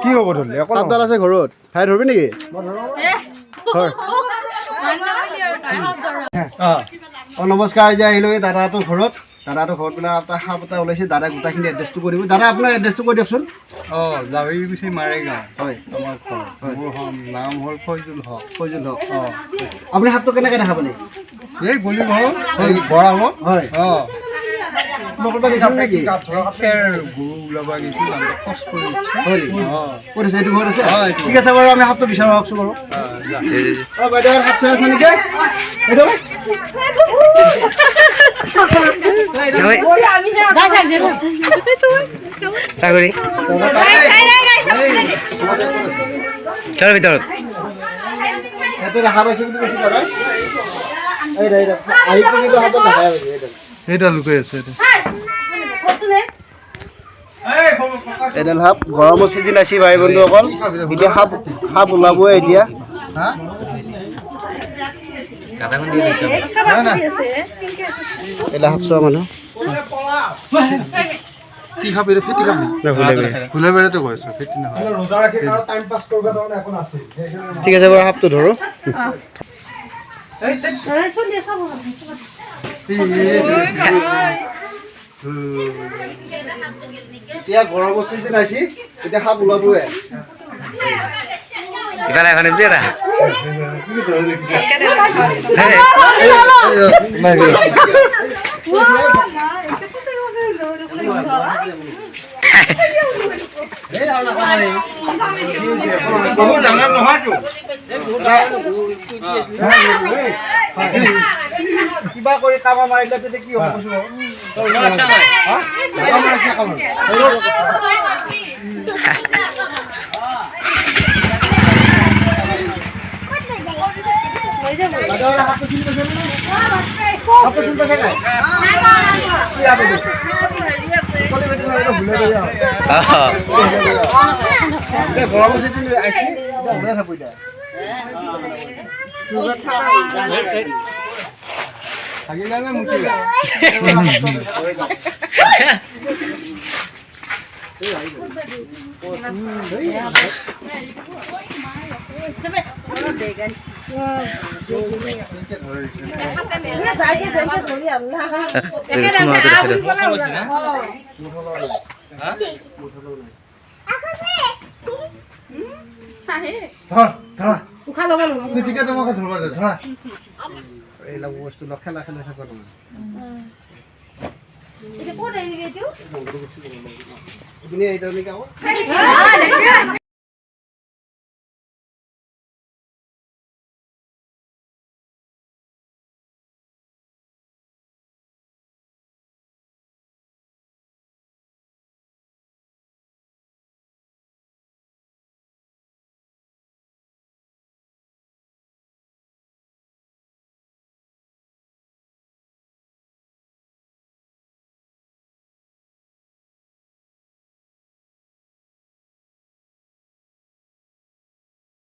কি হ'ব ধৰিলে সাপডাল আছে ঘৰত খাই ধৰবি নেকি নমস্কাৰ এতিয়া আহিলোঁ এই দাদাটোৰ ঘৰত বোলে আপোনাৰ সাপ এটা ওলাইছে দাদা গোটাখিনি এড্ৰেছটো কৰি দিব দাদা আপোনাৰ এড্ৰেছটো কৈ দিয়কচোন জাবৰি পিছি মাৰেগাঁও হয় আমাৰ ঘৰ মোৰ নাম হ'ল ফৈজুল হক আপুনি সাপটো কেনেকৈ দেখা পালে এই গলি ঘৰ বৰা হ'ব হয় নেকি খেৰ গৰু ওলাব গৈছিল খোজ কৰিছে এইটো ঘৰত আছে ঠিক আছে বাৰু আমি সাপটো বিচাৰোঁ আহকচোন বাৰু বাইদেউ সাপ চাই আছে নেকি ভিতৰত দেখা পাইছে বুলি কৈছে দাদা এইডাল লুকাই আছে এডাল সাপ গৰমৰ চিজন আছে ভাই বন্ধুসকল এতিয়া সাপ ওলাবই এতিয়া এডাল সাপ চোৱা মানুহ কি খাবি ফেটি খাবি ফুলে বেড়াতে কৈছে ফেটি নহয় ঠিক আছে বাৰু সাপটো ধৰো এতিয়া গৰমৰ চিজন আছে এতিয়া সাপ ওলাবই ইফালে এখানে বিয়েৰা কিবা কৰি কামা মাৰিলে তেতিয়া কি হ'ব এইবিলাক বস্তু খেলা খেলা থাকো তুমি